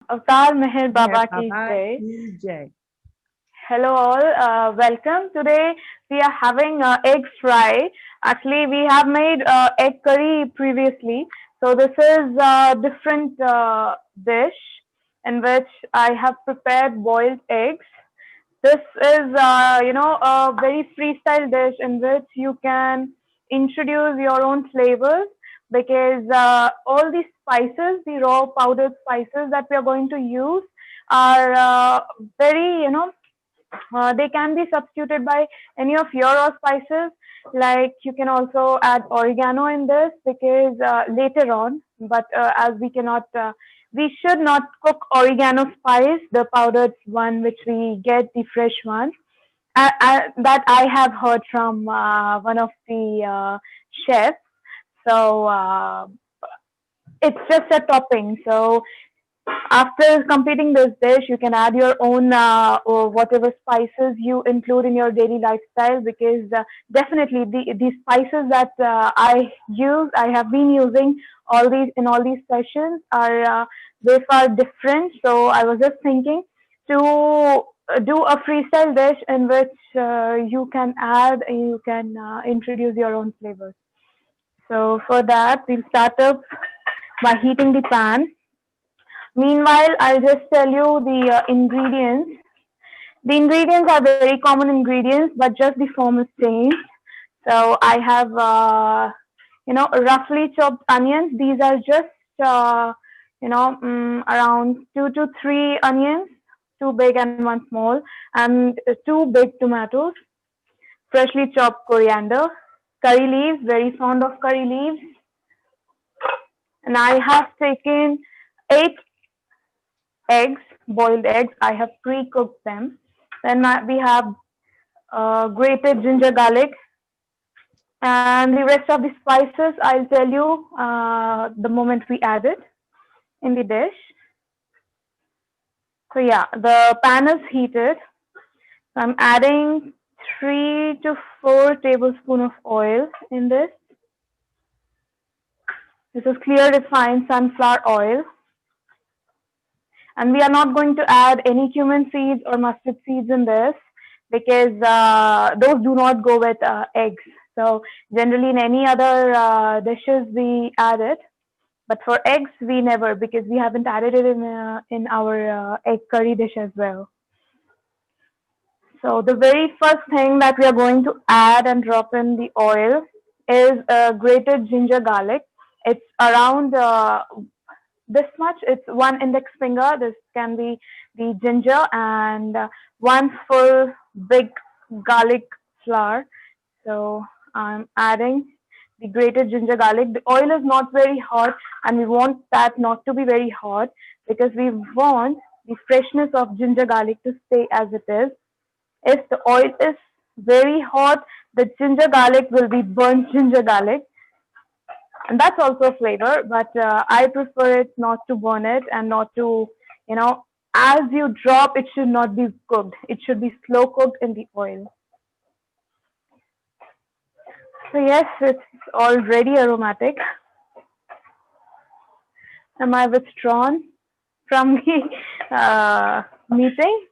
Avtar Meher Meher Baba ki Baba jai. ki jai. Hello all, welcome. Today we are having egg fry. Actually, we have made egg curry previously. So this is a different dish in which I have prepared boiled eggs. This is, a very freestyle dish in which you can introduce your own flavors because all these spices, the raw powdered spices that we are going to use are very, they can be substituted by any of your raw spices. Like you can also add oregano in this because later on, but as we cannot, we should not cook oregano spice, the powdered one which we get, the fresh one. That I have heard from one of the chefs. So it's just a topping. So after completing this dish, you can add your own or whatever spices you include in your daily lifestyle because definitely the spices that I have been using all these sessions are they far different. So I was just thinking to do a freestyle dish in which you can introduce your own flavors. So for that, we'll start up by heating the pan. Meanwhile, I'll just tell you the ingredients. The ingredients are very common ingredients, but just the form is changed. So I have, roughly chopped onions. These are just, around 2 to 3 onions, two big and one small, and two big tomatoes, freshly chopped coriander, curry leaves, very fond of curry leaves, and I have taken 8 eggs, boiled eggs. I have pre-cooked them. Then we have grated ginger garlic, and the rest of the spices I'll tell you the moment we add it in the dish. So yeah, the pan is heated. So I'm adding 3 to 4 tablespoons of oil in this. This is clear refined sunflower oil. And we are not going to add any cumin seeds or mustard seeds in this because those do not go with eggs. So generally in any other dishes we add it, but for eggs we never because we haven't added it in our egg curry dish as well. So the very first thing that we are going to add and drop in the oil is grated ginger garlic. It's around this much. It's one index finger. This can be the ginger and one full big garlic flower. So I'm adding the grated ginger garlic. The oil is not very hot, and we want that not to be very hot because we want the freshness of ginger garlic to stay as it is. If the oil is very hot, the ginger garlic will be burnt ginger garlic, and that's also a flavor. But I prefer it not to burn it and not to, you know, as you drop, it should not be cooked. It should be slow cooked in the oil. So yes, it's already aromatic. Am I withdrawn from the meeting?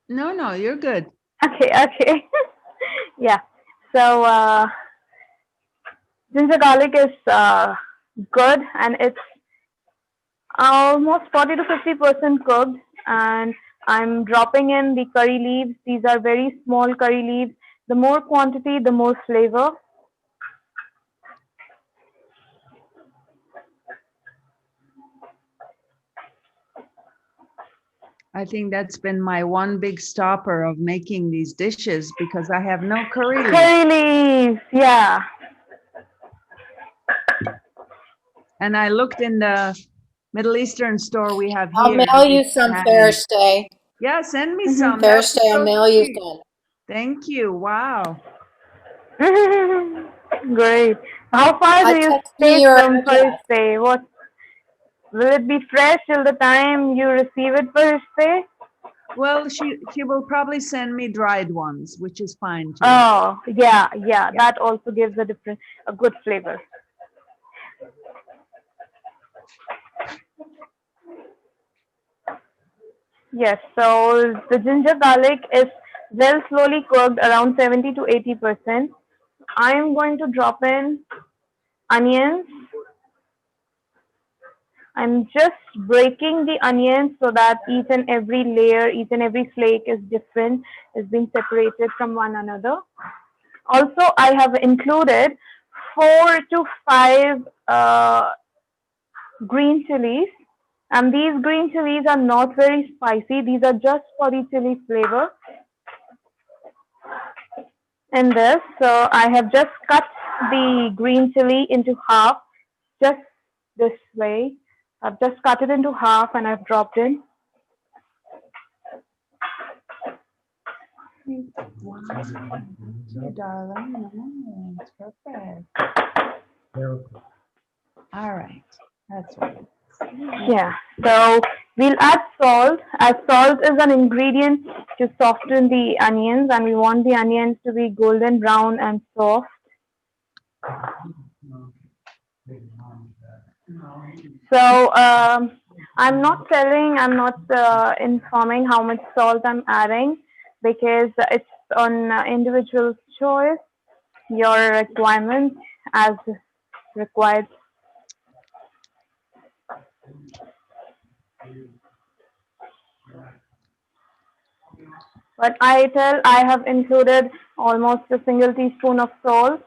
No, no, you're good. Okay, okay. Yeah. So ginger garlic is good, and it's almost 40 to 50% cooked. And I'm dropping in the curry leaves. These are very small curry leaves. The more quantity, the more flavor. I think that's been my one big stopper of making these dishes because I have no curry leaf. Curry leaves, yeah. And I looked in the Middle Eastern store we have I'll here. mail They you didn't some have any. Thursday. Yeah, send me Hmm. some. That would be Thursday, I'll so mail you sweet. some. Thank you. Wow. Great. How far do I you text me stay your from address. Thursday? What will it be fresh till the time you receive it Thursday? Well, she will probably send me dried ones, which is fine too. Oh, yeah, yeah. Yeah. That also gives a good flavor. Yes, so the ginger garlic is well slowly cooked around 70 to 80%. I am going to drop in onions. I'm just breaking the onions so that each and every layer, each and every flake is different, is being separated from one another. Also, I have included 4 to 5 green chilies, and these green chilies are not very spicy. These are just for the chili flavor in this. So I have just cut the green chili into half, just this way. I've just cut it into half and I've dropped in. Wow, you darling. Nice. Perfect. All right. That's what it is. Yeah. So we'll add salt, as salt is an ingredient to soften the onions, and we want the onions to be golden brown and soft. So I'm not telling, I'm not informing how much salt I'm adding because it's on individual choice, your requirement as required. But I have included almost a single teaspoon of salt.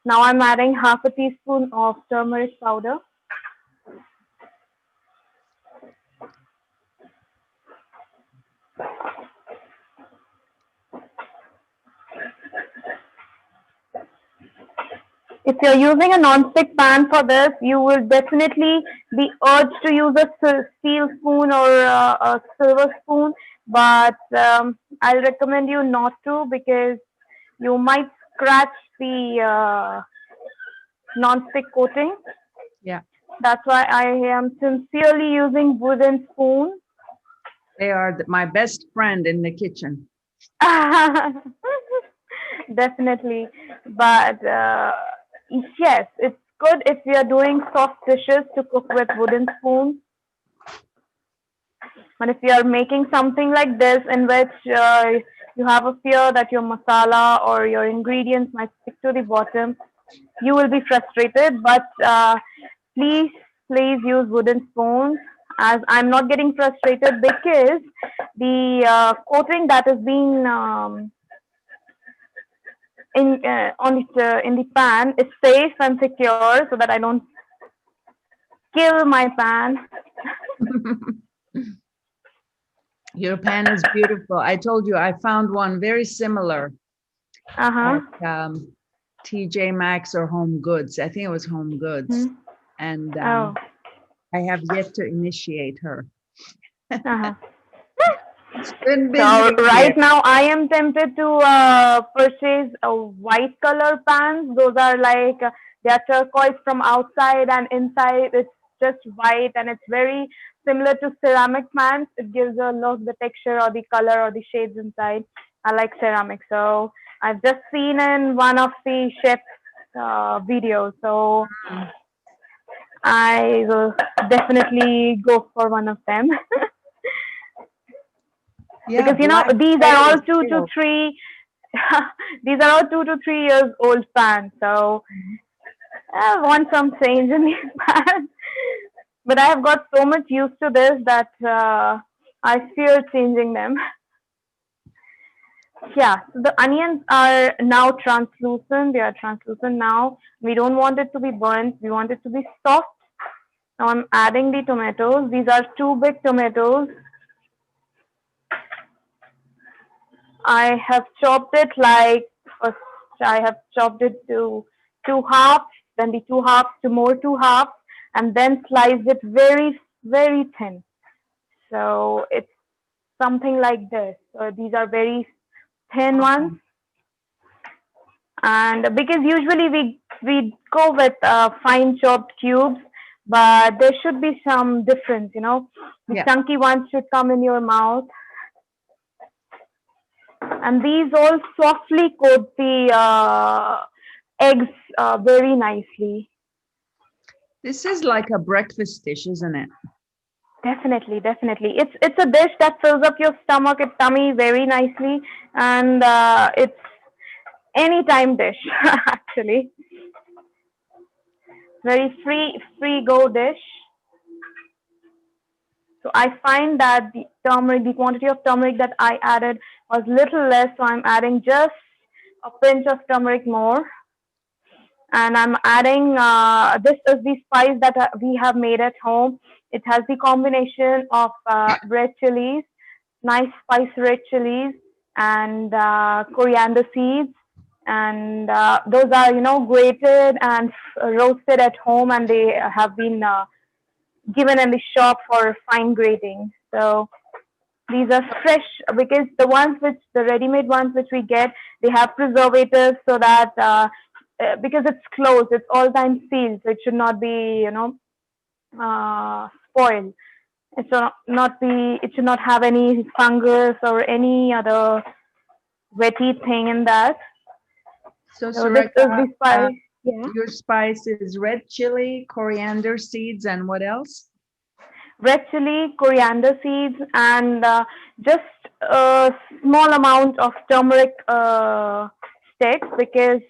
Now I'm adding half a teaspoon of turmeric powder. If you're using a non-stick pan for this, you will definitely be urged to use a steel spoon or a silver spoon, but I'll recommend you not to because you might scratch the non-stick coating. Yeah. That's why I am sincerely using wooden spoon. They are my best friend in the kitchen. Definitely, but yes, it's good if we are doing soft dishes to cook with wooden spoons. But if you are making something like this in which you have a fear that your masala or your ingredients might stick to the bottom, you will be frustrated. But please, please use wooden spoons, as I'm not getting frustrated because the coating that is being in the pan is safe and secure, so that I don't kill my pan. Your pan is beautiful. I told you I found one very similar Uh-huh. at TJ Maxx or Home Goods. I think it was Home Goods. Hmm. And Oh. I have yet to initiate her. Uh-huh. It's been So busy right here. now I am tempted to purchase a white color pans. Those are like they are turquoise from outside and inside it's just white, and it's very similar to ceramic pans. It gives a look, the texture or the color or the shades inside. I like ceramic. So I've just seen in one of the chef's videos. So Mm. I will definitely go for one of them. Yeah, Because black these are all stainless 2 to 3 these are all 2 to 3 years old pans, so steel. I want some change in these pans. But I have got so much used to this that I fear changing them. Yeah, so the onions are now translucent. They are translucent now. We don't want it to be burnt. We want it to be soft. Now I'm adding the tomatoes. These are 2 big tomatoes. I have chopped it like first I have chopped it to 2 halves, then the 2 halves to more 2 halves, and then sliced it very, very thin. So it's something like this. So these are very thin ones, Okay. and because usually we go with fine chopped cubes, but there should be some difference. The Yeah. chunky ones should come in your mouth, and these all softly coat the eggs very nicely. This is like a breakfast dish, isn't it? Definitely, definitely. It's a dish that fills up your stomach, its tummy very nicely, and it's anytime dish actually. Very free go dish. So I find that the turmeric, the quantity of turmeric that I added was little less, so I'm adding just a pinch of turmeric more. And I'm adding, this is the spice that we have made at home. It has the combination of red chilies, nice spice red chilies, and coriander seeds. And those are, grated and roasted at home, and they have been given in the shop for fine grating. So these are fresh because the ready-made ones which we get, they have preservatives so that because it's closed, it's all time sealed, so it should not be, spoiled. It should not be. It should not have any fungus or any other wetty thing in that. So, So this is Sureka, the spice. Yeah. your spice is red chili, coriander seeds, and what else? Red chili, coriander seeds, and just a small amount of turmeric sticks because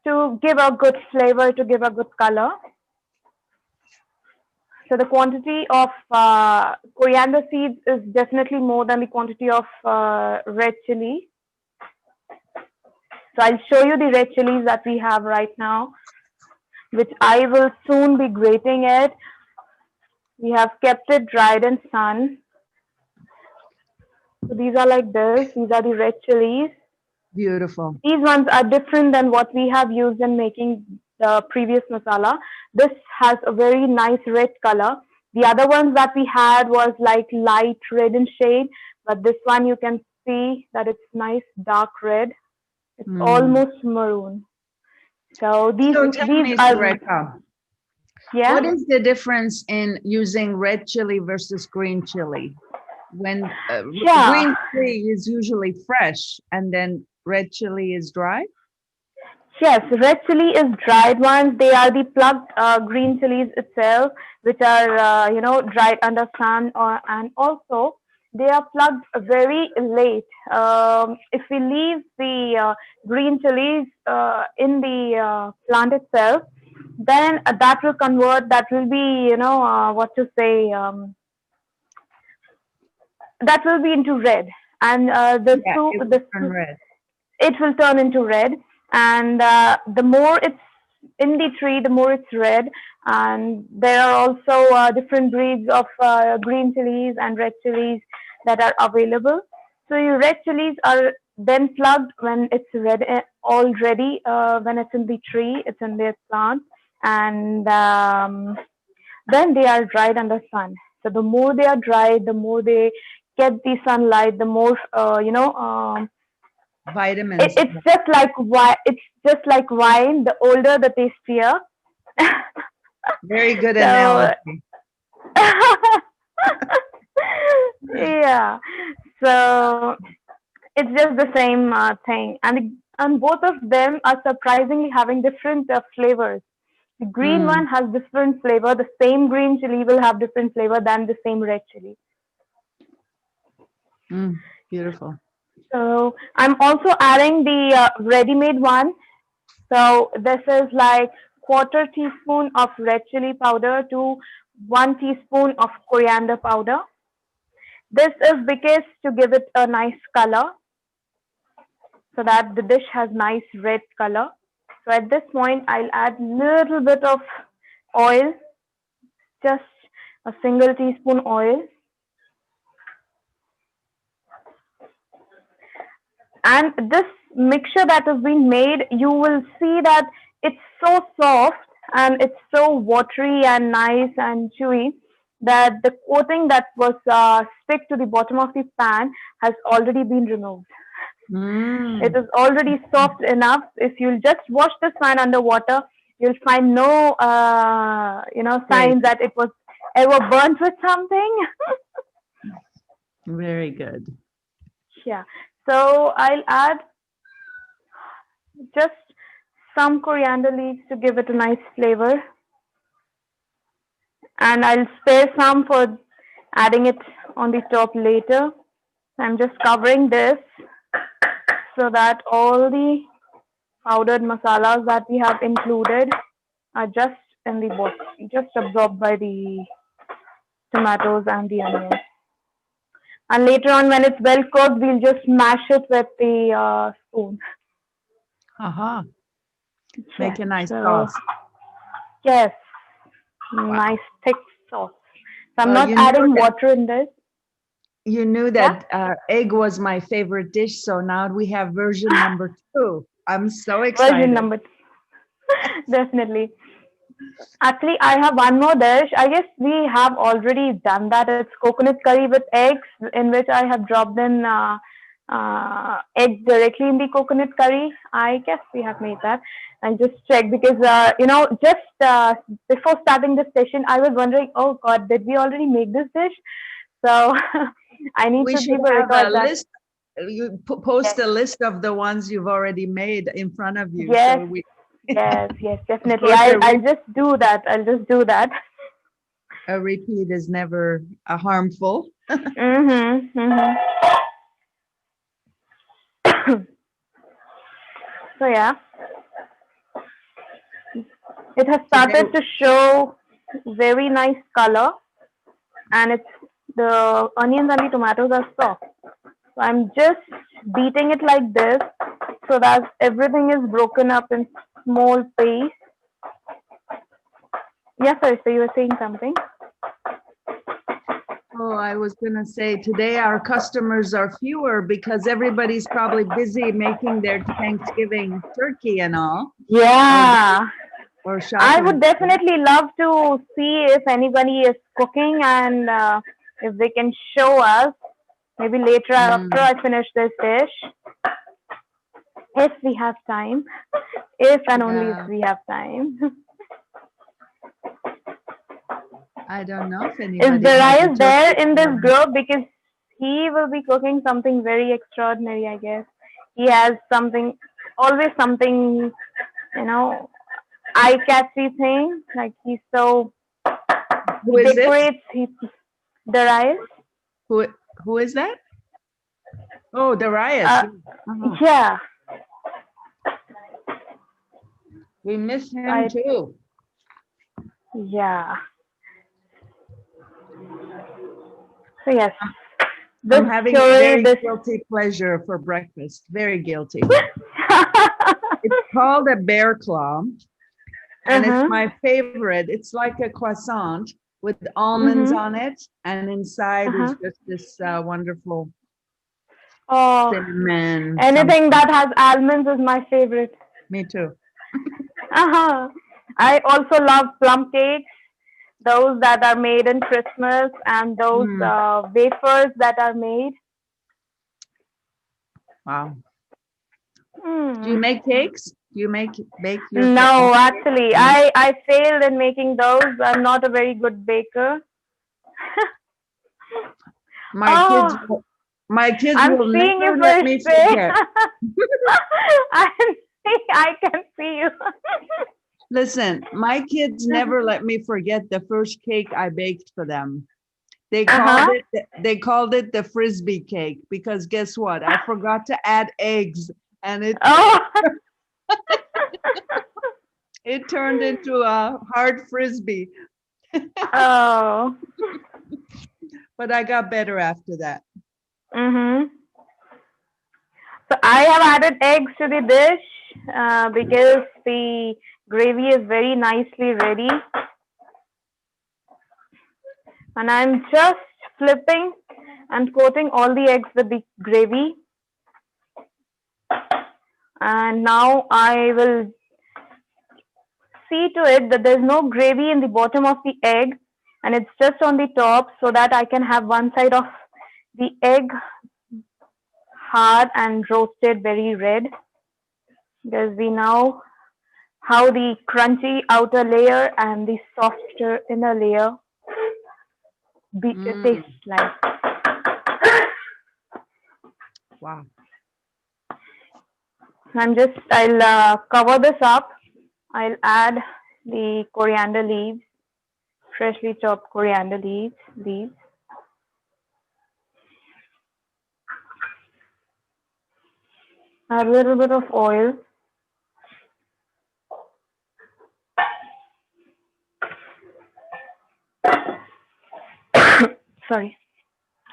to give a good flavor, to give a good color. So the quantity of coriander seeds is definitely more than the quantity of red chili. So I'll show you the red chilies that we have right now, which I will soon be grating it. We have kept it dried in sun. So these are like this. These are the red chilies. Beautiful. These ones are different than what we have used in making the previous masala. This has a very nice red color. The other ones that we had was like light red in shade, but this one you can see that it's nice dark red. It's Mm. almost maroon. So these So tell these me, are, Sureka, yeah. what is the difference in using red chili versus green chili? When Yeah. green chili is usually fresh and then red chili is dry? Yes, red chili is dried ones. They are the plucked green chilies itself, which are dried under sun, and also they are plucked very late. If we leave the green chilies in the plant itself, then that will convert. That will be, what to say. That will be into red, and Yeah, it will turn red. it will turn into red. And the more it's in the tree, the more it's red. And there are also different breeds of green chilies and red chilies that are available. So your red chilies are then plugged when it's red already, when it's in the tree, it's in their plant. And then they are dried under sun. So the more they are dried, the more they get the sunlight, the more Vitamins. it's just like wine. It's just like wine. The older, the tastier. Very good So analogy. yeah. So it's just the same thing, and both of them are surprisingly having different flavors. The green Mm, one has different flavor. The same green chili will have different flavor than the same red chili. beautiful. So I'm also adding the ready-made one. So this is like quarter teaspoon of red chili powder to 1 teaspoon of coriander powder. This is because to give it a nice color so that the dish has nice red color. So at this point, I'll add little bit of oil, just a single teaspoon oil. And this mixture that has been made, you will see that it's so soft and it's so watery and nice and chewy that the coating that was stick to the bottom of the pan has already been removed. It Mm, is already soft enough. If you'll just wash this pan underwater, you'll find no, great. signs that it was ever burnt with something. Very good. Yeah. So I'll add just some coriander leaves to give it a nice flavor. and I'll spare some for adding it on the top later. I'm just covering this so that all the powdered masalas that we have included are just in the bottom, just absorbed by the tomatoes and the onions. And later on, when it's well cooked, we'll just mash it with the spoon. Aha. Yes. Make a nice So, sauce. yes, Wow. nice thick sauce. So I'm Well, not you know adding that water in this. you knew Yeah. that egg was my favorite dish, so now we have version number 2. I'm so Version excited. number two. Definitely. Actually, I have one more dish. I guess we have already done that. It's coconut curry with eggs, in which I have dropped in eggs directly in the coconut curry. I guess we have made that. And just check because, just before starting this session, I was wondering, oh God, did we already make this dish? So I need We to should keep a have a record that. list. You post Yes, a list of the ones you've already made in front of you. yes, So we, yes, of definitely. course, I'll just do that. I'll just do that. a repeat is never harmful. Mm-hmm, mm-hmm. So yeah, it has Today, started to show very nice color, and it's the onions and the tomatoes are soft. So I'm just beating it like this so that everything is broken up in small paste. Yes, sir. So you were saying something? oh, I was going to say today our customers are fewer because everybody's probably busy making their Thanksgiving turkey and all, Yeah. or I shopping. would definitely love to see if anybody is cooking and if they can show us maybe later after I finish this dish, if we have time, if and only if Yeah, we have time. I don't know if Is anybody has a Darius there turkey in this for group? Because he will be cooking something very extraordinary, I guess. He has something, always something, you know, eye-catchy thing. Like he's so, who he is this? decorates Darius. Who who is that? Oh, Darius. Uh, Uh-huh. yeah, We miss him I, too. yeah. So yes, this I'm having a curry, very this. guilty pleasure for breakfast. Very guilty. It's called a bear claw, and it's Uh-huh. my favorite. It's like a croissant with almonds Mm-hmm. on it, and inside is Uh-huh. just this wonderful Oh, cinnamon anything something. that has almonds is my favorite. Me too. Uh-huh. I also love plum cakes, those that are made in Christmas and those Mm, wafers that are made. wow. Do you Mm. make cakes? Do you bake your No, own cake? actually, No. I failed in making those. I'm not a very good baker. My kids, Oh, my kids I'm will seeing never you let first me say. forget. I can see you. Listen, my kids never let me forget the first cake I baked for them. Uh-huh. They called it the frisbee cake because guess what? I forgot to add eggs and Oh. it turned into a hard frisbee, Oh. but I got better after that. Mm-hmm. So I have added eggs to the dish because the gravy is very nicely ready. And I'm just flipping and coating all the eggs with the gravy. And now I will see to it that there's no gravy in the bottom of the egg and it's just on the top so that I can have one side of the egg hard and roasted very red because we know how the crunchy outer layer and the softer inner layer Mm, tastes like. wow. I'll cover this up. I'll add the coriander leaves, freshly chopped coriander leaves, a little bit of oil, sorry,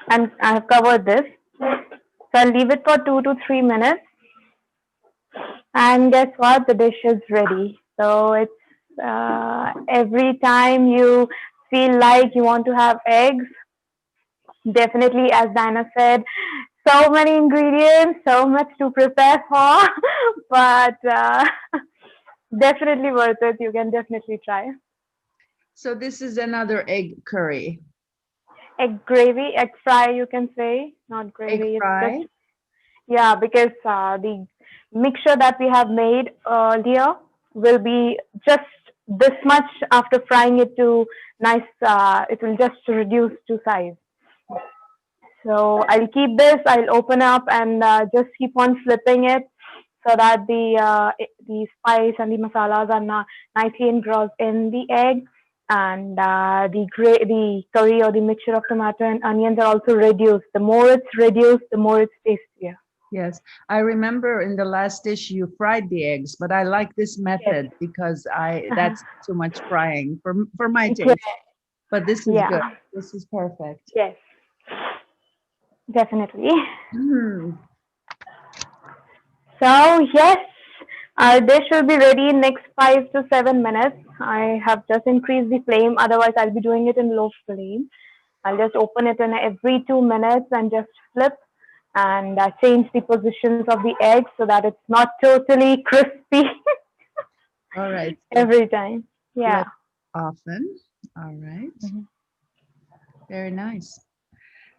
and I have covered this. So I'll leave it for 2 to 3 minutes, and guess what? The dish is ready. So it's every time you feel like you want to have eggs, definitely, as Diana said, so many ingredients, so much to prepare for, but definitely worth it. You can definitely try. So this is another egg curry. Egg gravy, egg fry, you can say, not Egg gravy. It's fry. just, yeah, because the mixture that we have made earlier will be just this much after frying it to nice, it will just reduce to size. So I'll keep this, I'll open up and just keep on flipping it so that the spice and the masalas are nicely engrossed in the egg, and the curry or the mixture of tomato and onions are also reduced. The more it's reduced, the more it's tastier. Yes, I remember in the last dish you fried the eggs, but I like this Yes. method because that's too much frying for my Yeah. taste. But this is good. Yeah. This is perfect. Yes. Definitely. Mm. So yes, our dish will be ready in next 5 to 7 minutes. I have just increased the flame. Otherwise, I'll be doing it in low flame. I'll just open it in every 2 minutes and just flip and change the positions of the egg so that it's not totally crispy All right. So every time. Yeah. flip often. All right. Mhm. Very nice.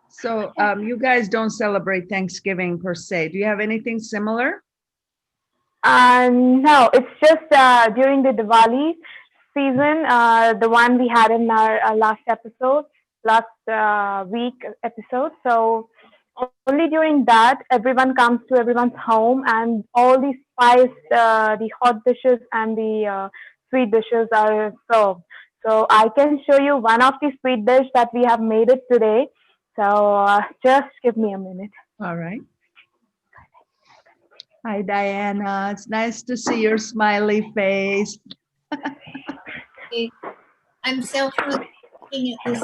So you guys don't celebrate Thanksgiving per se. Do you have anything similar? No, it's just during the Diwali season, the one we had in our last episode, last week episode. So only during that, everyone comes to everyone's home, and all the spice, the hot dishes, and the sweet dishes are served. So I can show you one of the sweet dish that we have made it today. So just give me a minute. All right. Hi, Diana. It's nice to see your smiley face. I'm self-looking at this.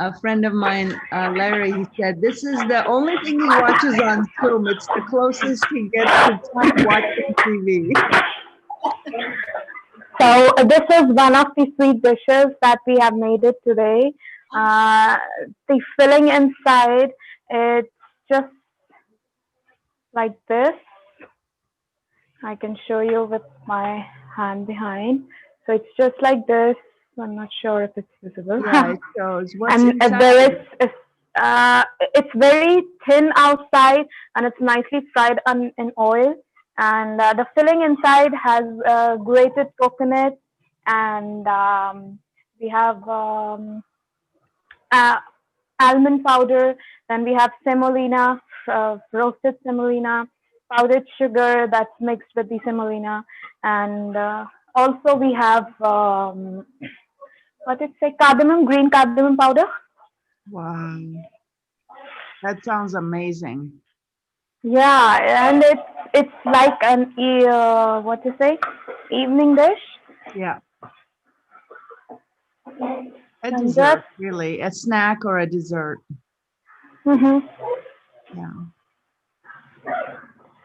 A friend of mine, Larry, he said, this is the only thing he watches on Zoom. It's the closest he gets to watching TV. So this is one of the sweet dishes that we have made it today. The filling inside, it's just like this. I can show you with my hand behind. So it's just like this. I'm not sure if it's visible. Yeah, it shows. What's And inside? there is, it's very thin outside and it's nicely fried in oil. And the filling inside has grated coconut, and we have uh, almond powder. Then we have semolina, roasted semolina, powdered sugar that's mixed with the semolina, and also we have what did it say? Cardamom, green cardamom powder. Wow. That sounds amazing. Yeah, and it's like an what to say, evening dish. Yeah. A And dessert, really. A snack or a dessert. Mm-hmm.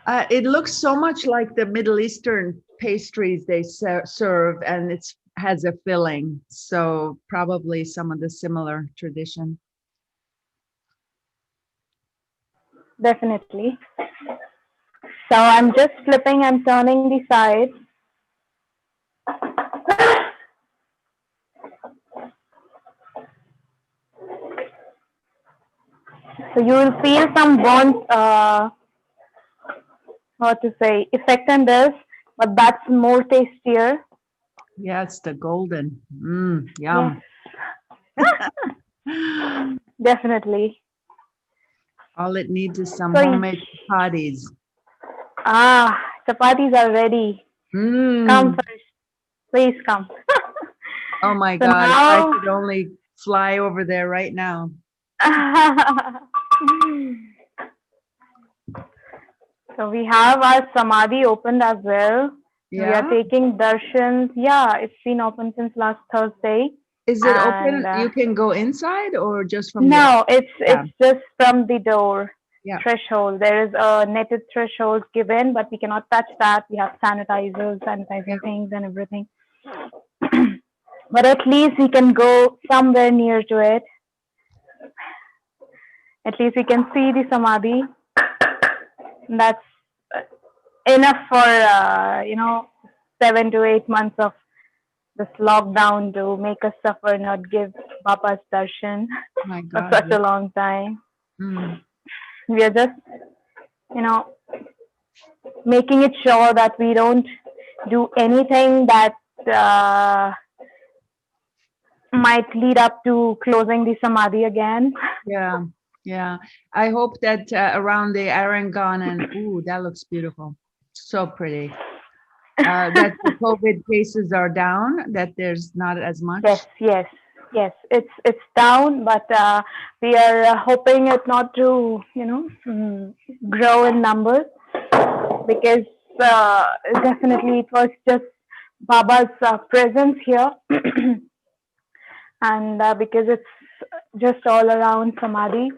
Yeah. It looks so much like the Middle Eastern pastries they serve, and it has a filling. So probably some of the similar tradition. Definitely. So I'm just flipping and turning the side. So you will feel some burnt, what to say, effect on this, but that's more tastier. Yeah, it's the golden. Yum. Yes. Definitely. All it needs is some So homemade chapatis. chapatis are ready. Come Mm. first. Please come. Oh my So God. If I now, could only fly over there right now. so we have our samadhi opened as well. We are Yeah. taking darshans. Yeah, it's been open since last Thursday. Is it And open? You can go inside or just from the no, it's yeah. just from the door Yeah. threshold. There is a netted threshold given, but we cannot touch that. We have sanitizers, Yeah. sanitizing things and everything. But at least we can go somewhere near to it. At least we can see the samadhi. That's enough for 7 to 8 months of this lockdown to make us suffer, not give Baba's darshan My for God. such a long time. Mm. We are just, you know, making it sure that we don't do anything that uh, might lead up to closing the samadhi again. Yeah. Yeah. I hope that around the Arangan and ooh, that looks beautiful. So pretty. That the COVID cases are down, that there's not as much. Yes, yes, yes. It's down, but we are hoping it not to, grow in numbers because definitely it was just Baba's presence here, and because it's just all around samadhi.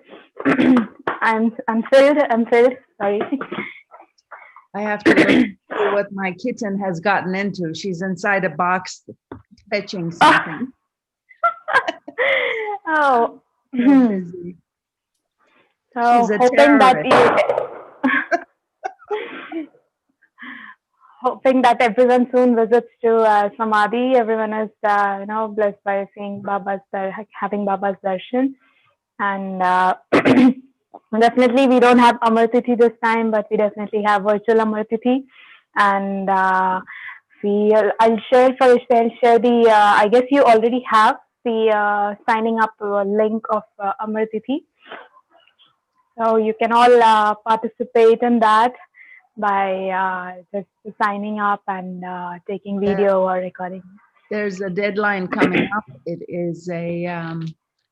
I'm filled. I'm filled. Sorry. I have to look see what my kitten has gotten into. She's inside a box fetching something. Oh. So busy. So She's a hoping that terrorist. hoping that everyone soon visits to Samadhi. Everyone is, blessed by seeing having Baba's darshan. And definitely, we don't have Amar Tithi this time, but we definitely have virtual Amar Tithi. And I'll share first. I'll share the. I guess you already have the signing up link of Amar Tithi. So you can all participate in that by just signing up and taking video or recording. There's a deadline coming up. It is a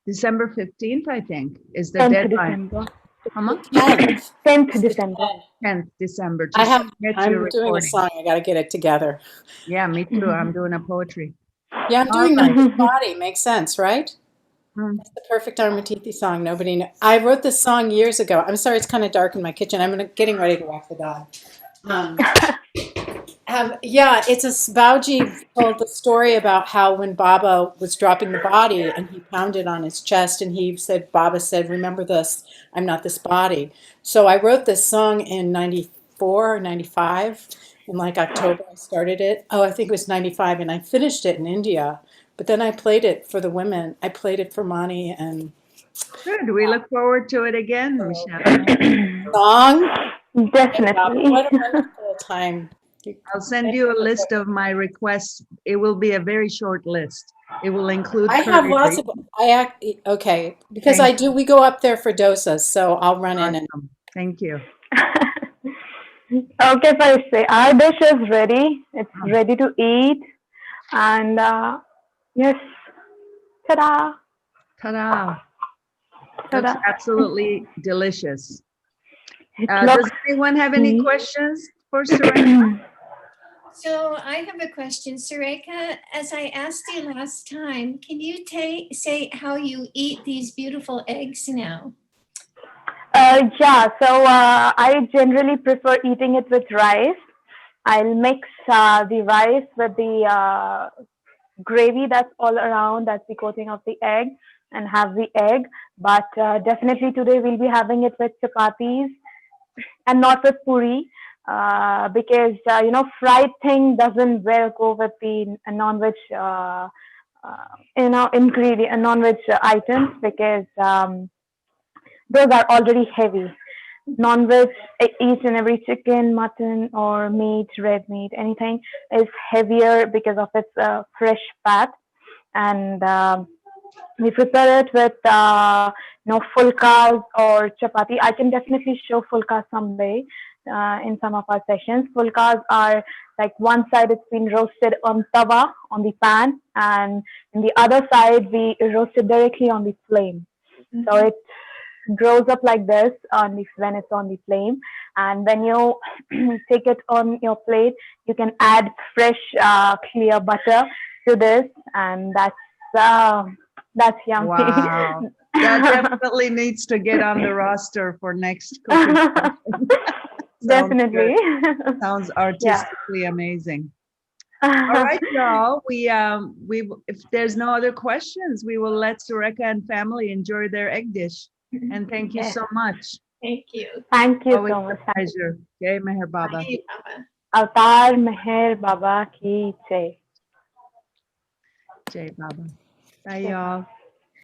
December 15th, I think, is the 10th deadline. December. How much? 10th December. 10th December to I have. submit I'm your doing a recording. song. I got to get it together. Yeah, me too. I'm doing a poetry. Yeah, I'm All doing right. the body. Makes sense, right? Hmm. It's the perfect Armatithi song. Nobody knew. I wrote this song years ago. I'm sorry, it's kind of dark in my kitchen. getting ready to walk the dog. Yeah, it's a Bauji told the story about how when Baba was dropping the body and he pounded on his chest and he said, Baba said, remember this, I'm not this body. So I wrote this song in 94 or 95. In like October, I started it. Oh, I think it was 95, and I finished it in India. But then I played it for the women. I played it for Mani and Good. We look forward to it again, Michelle. song. Definitely. What a wonderful time. I'll send you a list of my requests. It will be a very short list. It will include I have lots Puri. of, okay, because I do, we go up there for dosas, so I'll run in and. Awesome. Thank you. Okay, Parishte. Our dish is ready. It's ready to eat. And yes, ta-da! Ta-da. Ta-da. Looks absolutely delicious. It Does looks anyone have any questions for Sureka? So I have a question, Sureka. As I asked you last time, can you say how you eat these beautiful eggs now? Yeah, so I generally prefer eating it with rice. I'll mix the rice with the gravy that's all around, that's the coating of the egg, and have the egg. But definitely today we'll be having it with chapatis and not with puri. Because fried thing doesn't well go with the non-veg ingredient non-veg items because those are already heavy. Non-veg, each and every chicken, mutton, or meat, red meat, anything is heavier because of its fresh fat. And we prepare it with fulkas or chapati. I can definitely show fulkas someday. in some of our sessions. Fulkas are like one side it's been roasted on tawa, on the pan, and in the other side we roast it directly on the flame. So it grows up like this when it's on the flame, and when you take it on your plate, you can add fresh clear butter to this, and that's yummy. Wow. That definitely needs to get on the roster for next cooking session. Sounds Definitely. good. Sounds artistically amazing. All right, y'all. If there's no other questions, we will let Sureka and family enjoy their egg dish. And thank you Yes. so much. Thank you. Thank you Always so a much. pleasure. Jai Meher Baba. Bye, Baba. Avatar Meher Baba ki jai. Jai Baba. Bye, y'all.